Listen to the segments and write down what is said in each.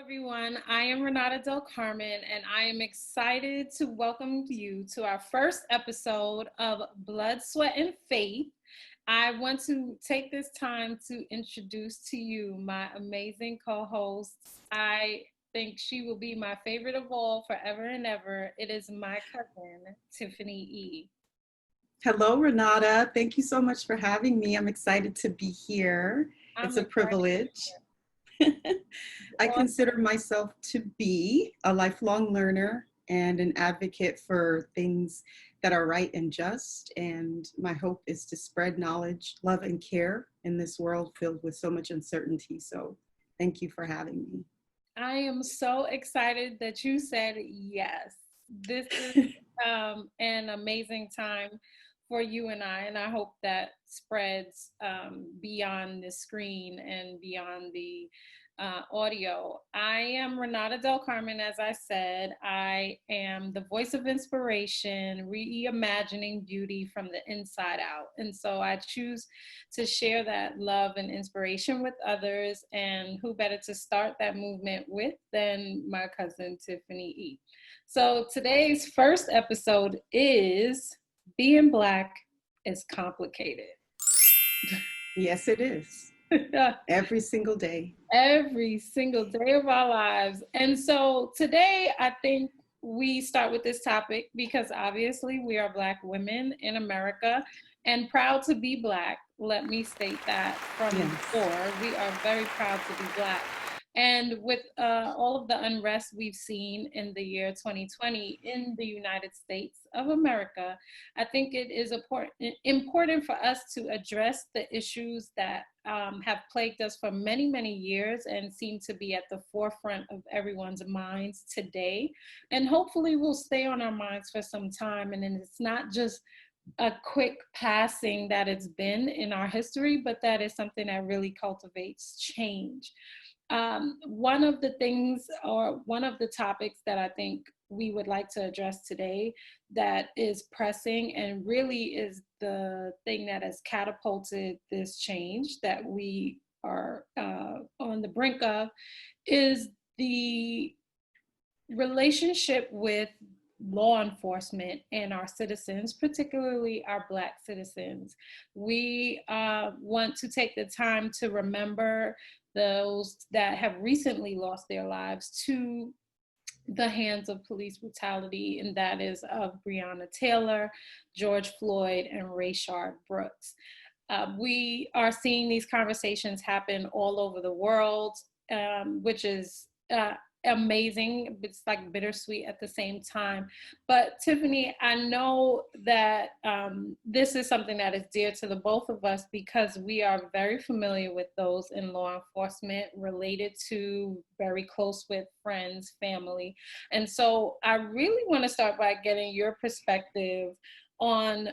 everyone. I am Renata Del Carmen, and I am excited to welcome you to our first episode of Blood, Sweat, and Faith. I want to take this time to introduce to you my amazing co host. I think she will be my favorite of all forever and ever. It is my cousin, Tiffany E. Hello, Renata. Thank you so much for having me. I'm excited to be here. I'm It's a excited. privilege. I consider myself to be a lifelong learner and an advocate for things that are right and just. And my hope is to spread knowledge, love, and care in this world filled with so much uncertainty. So thank you for having me. I am so excited that you said yes. This is an amazing time for you and I hope that spreads beyond the screen and beyond the audio. I am Renata Del Carmen, as I said. I am the voice of inspiration, reimagining beauty from the inside out. And so I choose to share that love and inspiration with others. And who better to start that movement with than my cousin, Tiffany E. So today's first episode is Being Black is Complicated. Yes, it is. Every single day. Every single day of our lives. And so today, I think we start with this topic because obviously we are Black women in America and proud to be Black. Let me state that from before. We are very proud to be Black. And with all of the unrest we've seen in the year 2020 in the United States of America, I think it is important for us to address the issues that have plagued us for many, many years and seem to be at the forefront of everyone's minds today. And hopefully will stay on our minds for some time. And then it's not just a quick passing that it's been in our history, but that is something that really cultivates change. One of the things or one of the topics that I think we would like to address today that is pressing and really is the thing that has catapulted this change that we are on the brink of is the relationship with law enforcement and our citizens, particularly our Black citizens. We want to take the time to remember those that have recently lost their lives to the hands of police brutality, and that is of Breonna Taylor, George Floyd, and Rayshard Brooks. We are seeing these conversations happen all over the world, which is amazing. It's like bittersweet at the same time. But Tiffany, I know that this is something that is dear to the both of us because we are very familiar with those in law enforcement, related to, very close with friends, family. And so I really want to start by getting your perspective on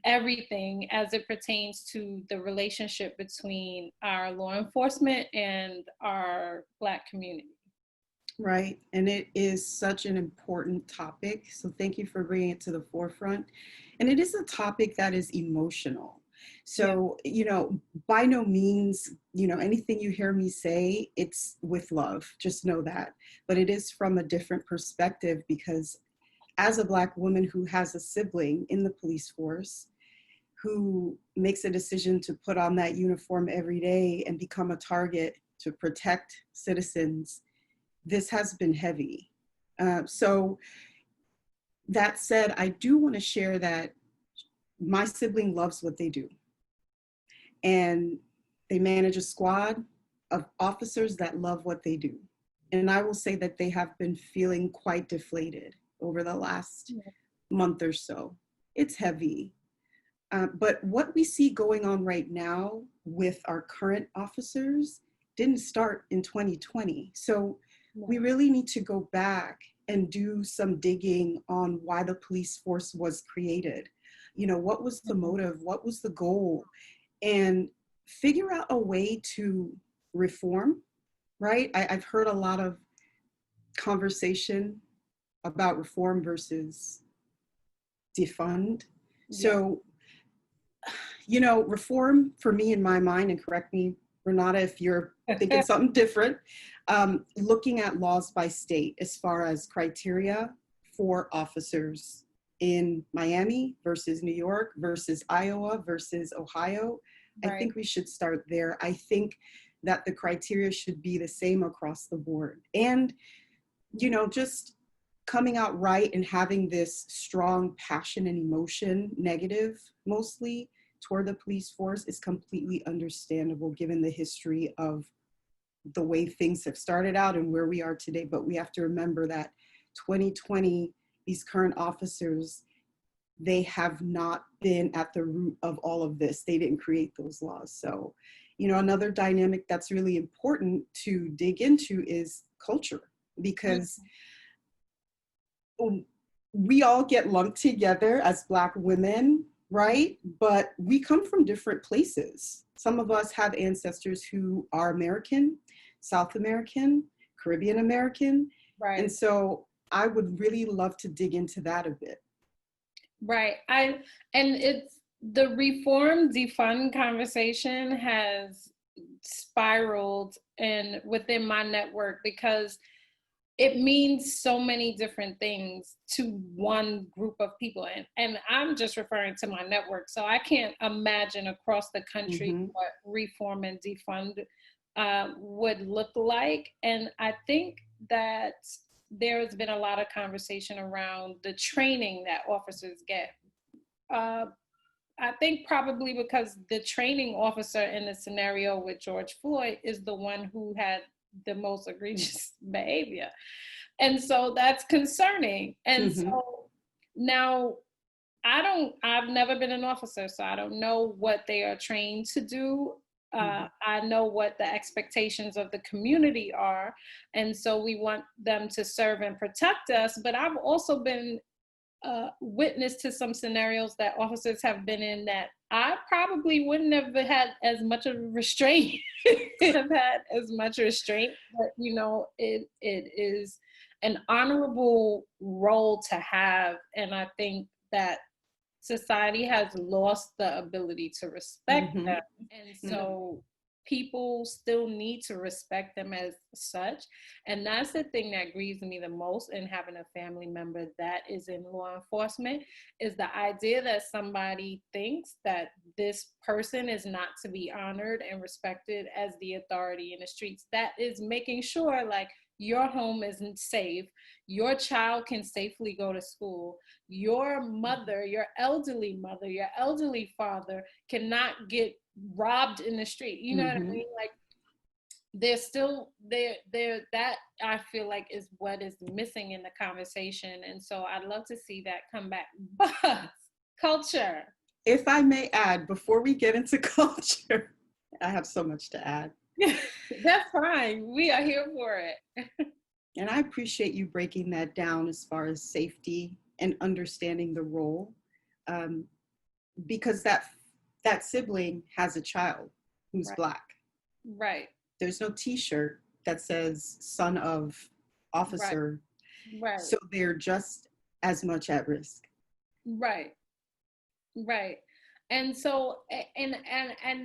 everything as it pertains to the relationship between our law enforcement and our Black community. Right. And it is such an important topic. So thank you for bringing it to the forefront. And it is a topic that is emotional. So, by no means, anything you hear me say, it's with love. Just know that. But it is from a different perspective because as a Black woman who has a sibling in the police force, who makes a decision to put on that uniform every day and become a target to protect citizens, this has been heavy. So that said, I do want to share that my sibling loves what they do. And they manage a squad of officers that love what they do. And I will say that they have been feeling quite deflated over the last month or so. It's heavy. But what we see going on right now with our current officers didn't start in 2020. So we really need to go back and do some digging on why the police force was created. What was the motive? What was the goal? And figure out a way to reform, right? I've heard a lot of conversation about reform versus defund. So, reform for me in my mind, and correct me Renata, if you're thinking something different, looking at laws by state as far as criteria for officers in Miami versus New York versus Iowa versus Ohio. I Right. think we should start there. I think that the criteria should be the same across the board. And, just coming out right and having this strong passion and emotion, negative mostly, toward the police force is completely understandable given the history of the way things have started out and where we are today. But we have to remember that 2020, these current officers, they have not been at the root of all of this. They didn't create those laws. So, another dynamic that's really important to dig into is culture, because we all get lumped together as Black women, right? But we come from different places. Some of us have ancestors who are American, South American, Caribbean American. Right. And so I would really love to dig into that a bit. Right. And it's the reform defund conversation has spiraled and within my network because it means so many different things to one group of people. And I'm just referring to my network. So I can't imagine across the country what reform and defund would look like. And I think that there's been a lot of conversation around the training that officers get. I think probably because the training officer in the scenario with George Floyd is the one who had the most egregious behavior. And so that's concerning. And so now I've never been an officer, so I don't know what they are trained to do. I know what the expectations of the community are. And so we want them to serve and protect us. But I've also been witness to some scenarios that officers have been in that I probably wouldn't have had as much of restraint, have had as much restraint, but it is an honorable role to have. And I think that society has lost the ability to respect them. And so people still need to respect them as such. And that's the thing that grieves me the most in having a family member that is in law enforcement, is the idea that somebody thinks that this person is not to be honored and respected as the authority in the streets. That is making sure like your home isn't safe, your child can safely go to school, your mother, your elderly father cannot get robbed in the street. You know what I mean? Like there's still there that I feel like is what is missing in the conversation. And so I'd love to see that come back. But culture. If I may add, before we get into culture, I have so much to add. That's fine. We are here for it. And I appreciate you breaking that down as far as safety and understanding the role, because that sibling has a child who's Black. Right. There's no T-shirt that says son of officer. Right. So they're just as much at risk. Right. And so and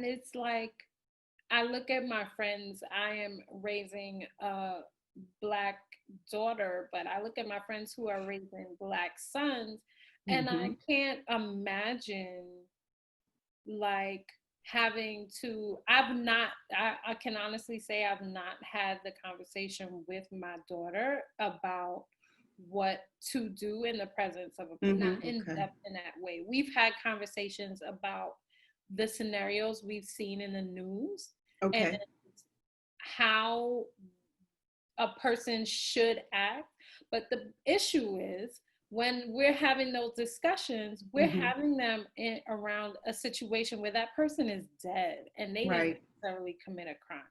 it's like I look at my friends. I am raising a Black daughter, but I look at my friends who are raising Black sons, and I can't imagine like having to, I can honestly say I've not had the conversation with my daughter about what to do in the presence of a, not in depth in that way. We've had conversations about the scenarios we've seen in the news and how a person should act. But the issue is when we're having those discussions, we're having them around a situation where that person is dead and they didn't necessarily commit a crime.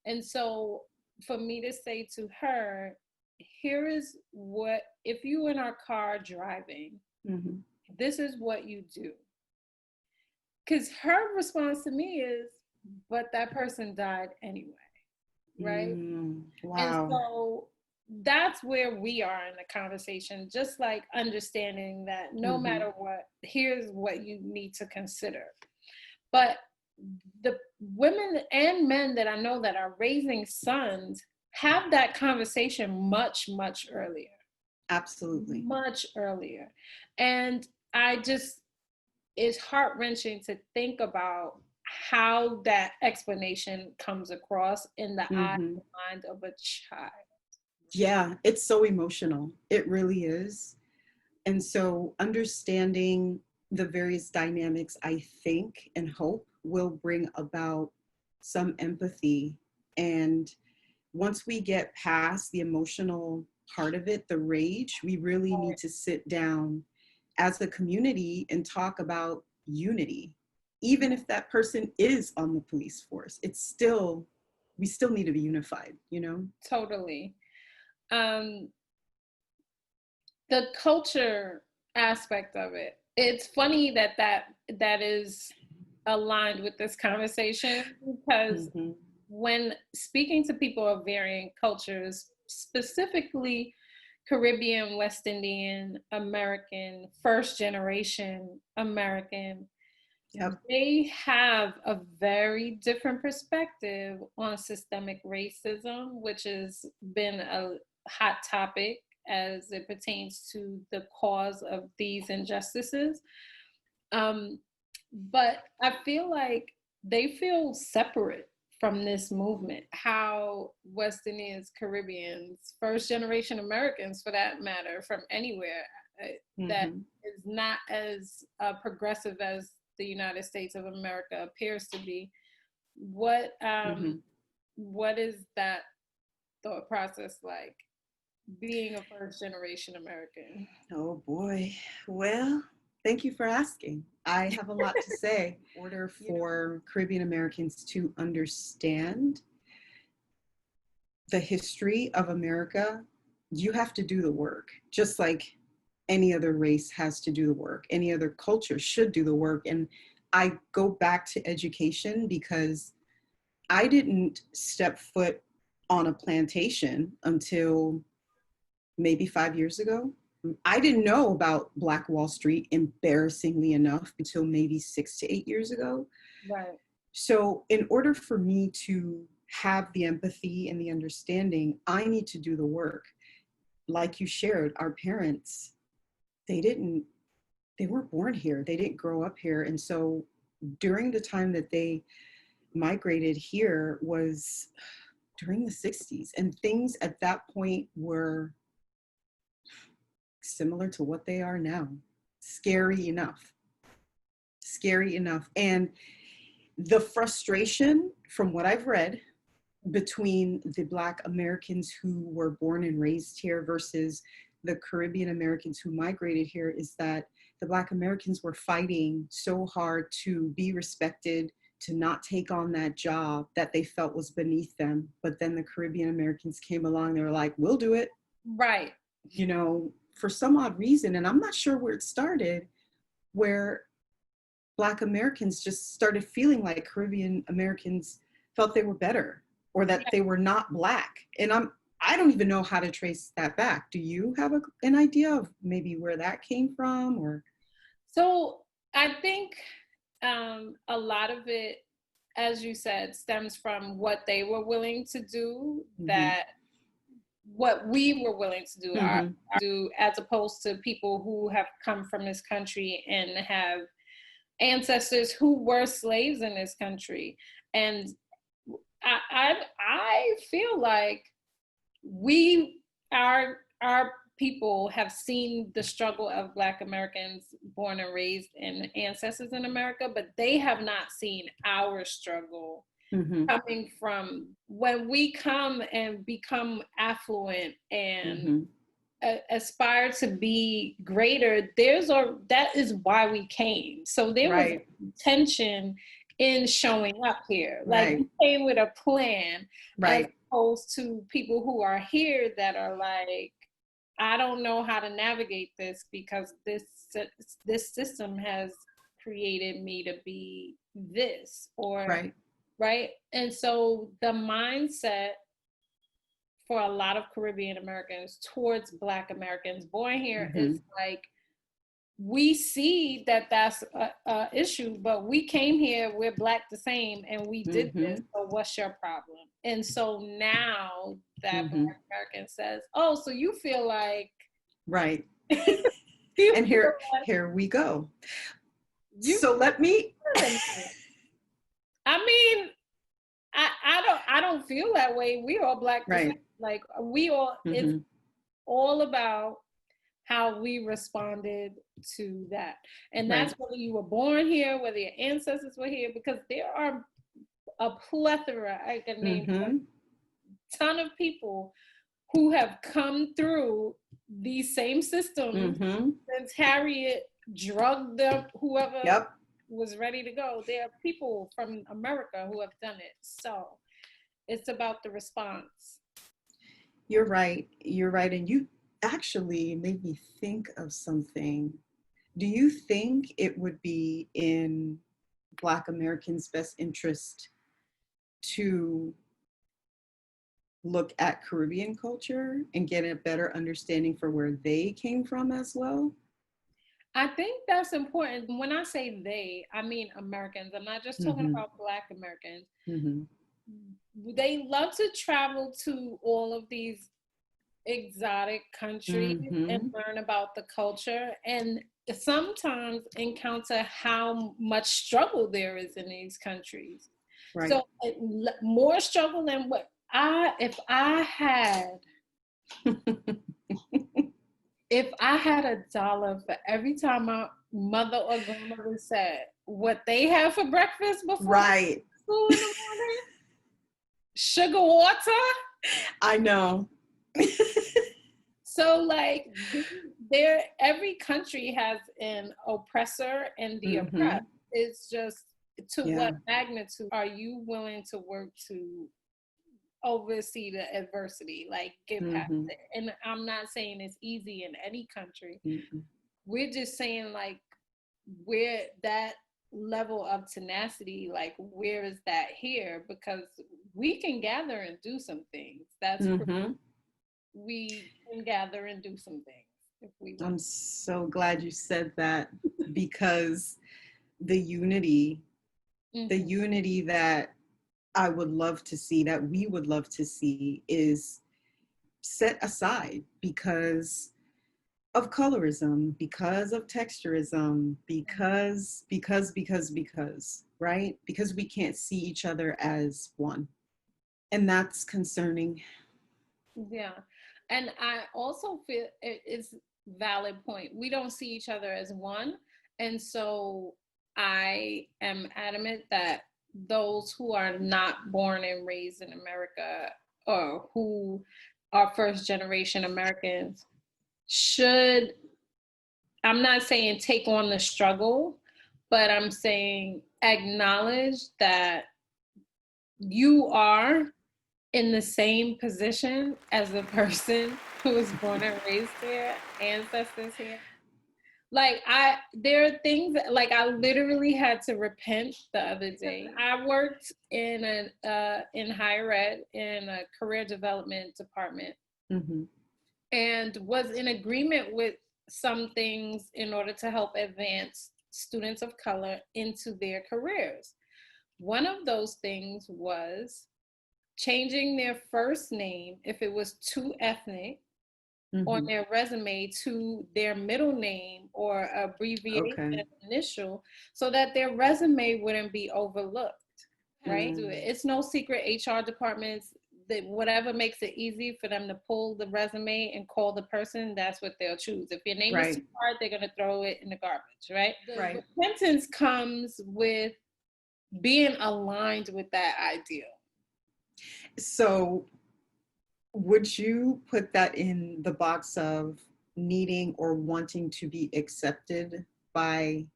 And so for me to say to her, here is what, if you in our car driving, this is what you do. Because her response to me is, but that person died anyway, right? Wow. And so that's where we are in the conversation, just like understanding that no matter what, here's what you need to consider. But the women and men that I know that are raising sons have that conversation much, much earlier. Absolutely. Much earlier. And I just, it's heart-wrenching to think about how that explanation comes across in the eye Hmm. and mind of a child. Yeah, it's so emotional. It really is. And so understanding the various dynamics, I think and hope will bring about some empathy. And once we get past the emotional part of it, the rage, we really need to sit down as a community and talk about unity. Even if that person is on the police force, it's still, we still need to be unified, you know? Totally. Um, the culture aspect of it. It's funny that that is aligned with this conversation because Mm-hmm. when speaking to people of varying cultures, specifically Caribbean, West Indian, American, first generation American, Yep. they have a very different perspective on systemic racism, which has been a hot topic as it pertains to the cause of these injustices. Um, but I feel like they feel separate from this movement. How West Indians, Caribbeans, first generation Americans, for that matter, from anywhere, that Mm-hmm. is not as progressive as the United States of America appears to be. What Mm-hmm. what is that thought process like, being a first generation American? Oh boy. Well, thank you for asking. I have a lot to say. In order You know, for Caribbean Americans to understand the history of America, you have to do the work, just like any other race has to do the work. Any other culture should do the work. And I go back to education because I didn't step foot on a plantation until maybe 5 years ago. I didn't know about Black Wall Street, embarrassingly enough, until maybe 6 to 8 years ago. right. So, in order for me to have the empathy and the understanding, I need to do the work. Like you shared, our parents, they didn't, they weren't born here, they didn't grow up here. And so, during the time that they migrated here was during the 60s, and things at that point were similar to what they are now. Scary enough. Scary enough. And the frustration from what I've read between the Black Americans who were born and raised here versus the Caribbean Americans who migrated here is that the Black Americans were fighting so hard to be respected, to not take on that job that they felt was beneath them. But then the Caribbean Americans came along, they were like, we'll do it. Right. You know, for some odd reason, and I'm not sure where it started, where Black Americans just started feeling like Caribbean Americans felt they were better or that they were not Black. And I don't even know how to trace that back. Do you have an idea of maybe where that came from? Or So I think a lot of it, as you said, stems from what they were willing to do, mm-hmm. that what we were willing to do, Mm-hmm. do, as opposed to people who have come from this country and have ancestors who were slaves in this country. And I feel like we our people have seen the struggle of Black Americans born and raised and ancestors in America, but they have not seen our struggle Mm-hmm. coming from when we come and become affluent and Mm-hmm. aspire to be greater. That is why we came. So there was Right. tension in showing up here. Like, Right. we came with a plan, as Right. opposed to people who are here that are like, I don't know how to navigate this because this system has created me to be this, or Right. right. And so the mindset for a lot of Caribbean Americans towards Black Americans born here Mm-hmm. is like, we see that that's a issue, but we came here, we're Black the same, and we did this, so what's your problem? And so now that Black American says, oh, so you feel like, right. you And feel here we go. you So let me, I mean, I don't feel that way. We all Black the same. right. Like we all, it's all about how we responded to that. And that's whether you were born here, whether your ancestors were here, because there are a plethora, I can name a ton of people who have come through these same systems since Harriet drugged them, whoever was ready to go. There are people from America who have done it. So it's about the response. You're right. You're right. And you actually made me think of something. Do you think it would be in Black Americans' best interest to look at Caribbean culture and get a better understanding for where they came from as well? I think that's important. When I say they, I mean Americans. I'm not just talking about Black Americans. They love to travel to all of these exotic countries and learn about the culture, and sometimes encounter how much struggle there is in these countries. Right. So more struggle than what if I had $1 for every time my mother or grandmother said what they have for breakfast before school in the morning, sugar water. I know. So like every country has an oppressor and the oppressed. It's just to what magnitude are you willing to work to oversee the adversity, like get past it? And I'm not saying it's easy in any country. We're just saying like where that level of tenacity, like where is that here? Because we can gather and do some things. That's we can gather and do some things if we want. I'm so glad you said that, because the unity that I would love to see, that we would love to see, is set aside because of colorism, because of texturism, because, right? Because we can't see each other as one. And that's concerning. Yeah. And I also feel it's valid point. We don't see each other as one. And so I am adamant that those who are not born and raised in America, or who are first generation Americans, should, I'm not saying take on the struggle, but I'm saying acknowledge that you are in the same position as the person who was born and raised here, ancestors here. Like there are things that, like I literally had to repent the other day. I worked in in higher ed in a career development department, and was in agreement with some things in order to help advance students of color into their careers. One of those things was changing their first name, if it was too ethnic, on their resume to their middle name or abbreviation initial, so that their resume wouldn't be overlooked, right? It's no secret HR departments, that whatever makes it easy for them to pull the resume and call the person, that's what they'll choose. If your name is too hard, they're going to throw it in the garbage, right? The repentance comes with being aligned with that ideal. So would you put that in the box of needing or wanting to be accepted by?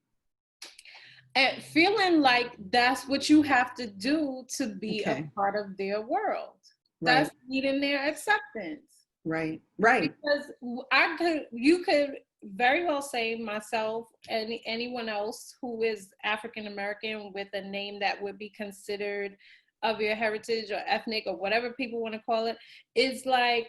And feeling like that's what you have to do to be a part of their world. That's needing their acceptance. Right. Because you could very well say myself and anyone else who is African American with a name that would be considered of your heritage or ethnic or whatever people want to call it, is like,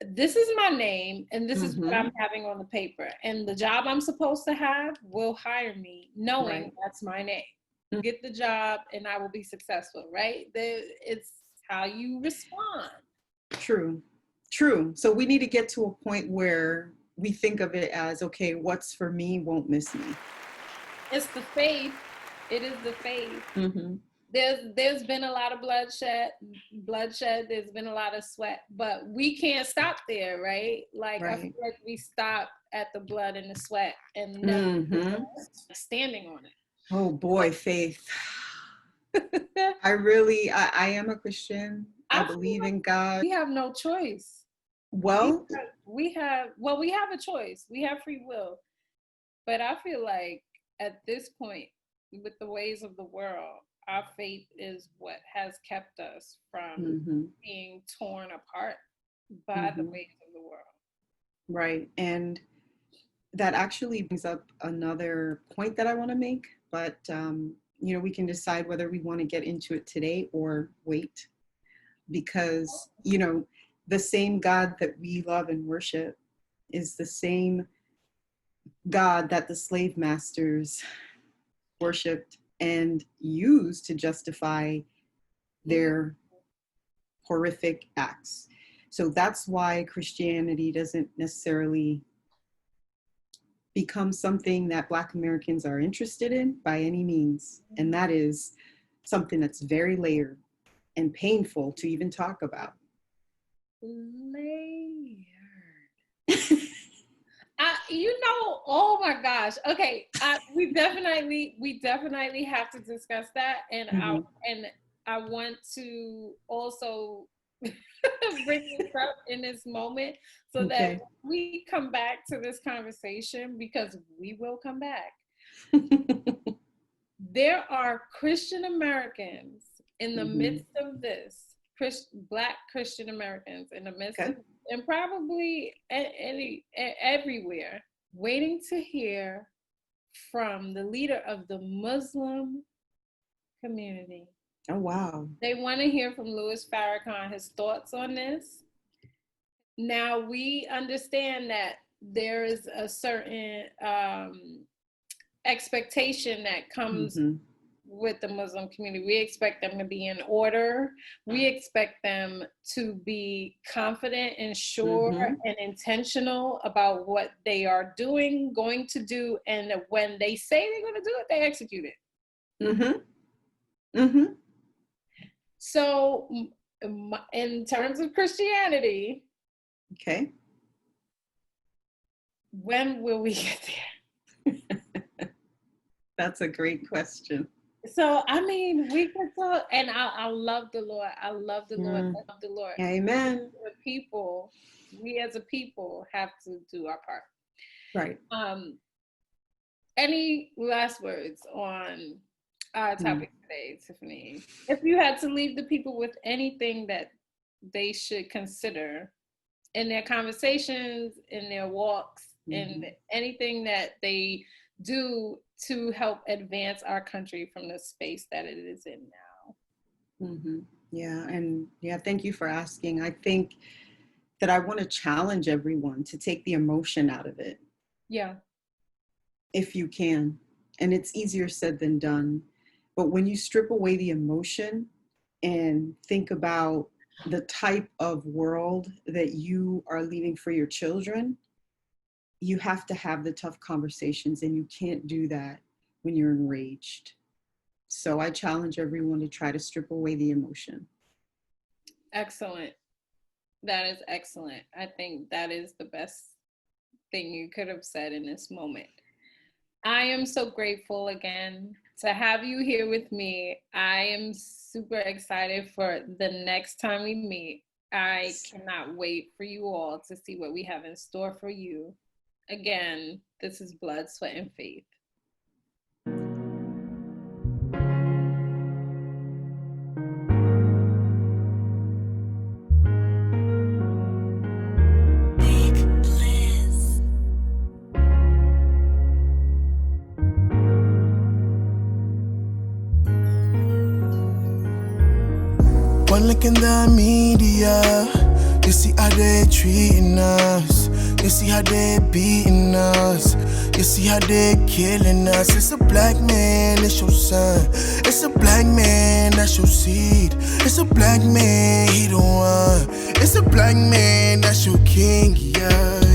this is my name and this is what Mm-hmm. I'm having on the paper. And the job I'm supposed to have will hire me knowing Right. that's my name. Get the job and I will be successful, right? It's how you respond. True. True. So we need to get to a point where we think of it as, okay, what's for me won't miss me. It's the faith. It is the faith. Mm-hmm. There's been a lot of bloodshed, there's been a lot of sweat, but we can't stop there, right? Like I feel Right. like we stop at the blood and the sweat and never Mm-hmm. standing on Oh boy, faith. it. I am a Christian. I I feel believe like in God. we have no choice. Well, We have a choice. We have free will. But I feel like at this point, with the ways of the world, our faith is what has kept us from mm-hmm. being torn apart by the Mm-hmm. ways of the world. Right. And that actually brings up another point that I want to make, but we can decide whether we want to get into it today or wait, because the same God that we love and worship is the same God that the slave masters worshipped and used to justify their horrific acts. So that's why Christianity doesn't necessarily become something that Black Americans are interested in by any means. And that is something that's very layered and painful to even talk about. Layered. Oh my gosh. Okay, we definitely have to discuss that, and Mm-hmm. I want to also bring this up in this moment so that Okay. we come back to this conversation, because we will come back. There are Christian Americans in the Mm-hmm. midst of this, Black Christian Americans in the midst Okay. of, and probably everywhere, waiting to hear from the leader of the Muslim community. Oh, wow. They want to hear from Louis Farrakhan, his thoughts on this. Now, we understand that there is a certain expectation that comes Mm-hmm. with the Muslim community. We expect them to be in order. We expect them to be confident and sure Mm-hmm. and intentional about what they are doing, going to do, and when they say they're going to do it, they execute it. Mm-hmm. Mm-hmm. So, in terms of Christianity, okay, when will we get there? That's a great question. So, I mean, we could talk, and I love the Lord. I love the Lord. I love the Lord. Amen. We as a people have to do our part. Right. Any last words on our topic today, Tiffany? If you had to leave the people with anything that they should consider in their conversations, in their walks, and anything that they do to help advance our country from the space that it is in now. Mm-hmm. Yeah, and thank you for asking. I think that I want to challenge everyone to take the emotion out of it. Yeah. If you can. And it's easier said than done. But when you strip away the emotion and think about the type of world that you are leaving for your children, you have to have the tough conversations, and you can't do that when you're enraged. So I challenge everyone to try to strip away the emotion. Excellent. That is excellent. I think that is the best thing you could have said in this moment. I am so grateful again to have you here with me. I am super excited for the next time we meet. I cannot wait for you all to see what we have in store for you. Again, this is Blood, Sweat, and Faith. One look in the media, You see how they treating us. You see how they beating us. You see how they killing us. It's a black man, it's your son. It's a black man, that's your seed. It's a black man, he the one. It's a black man, that's your king, yeah.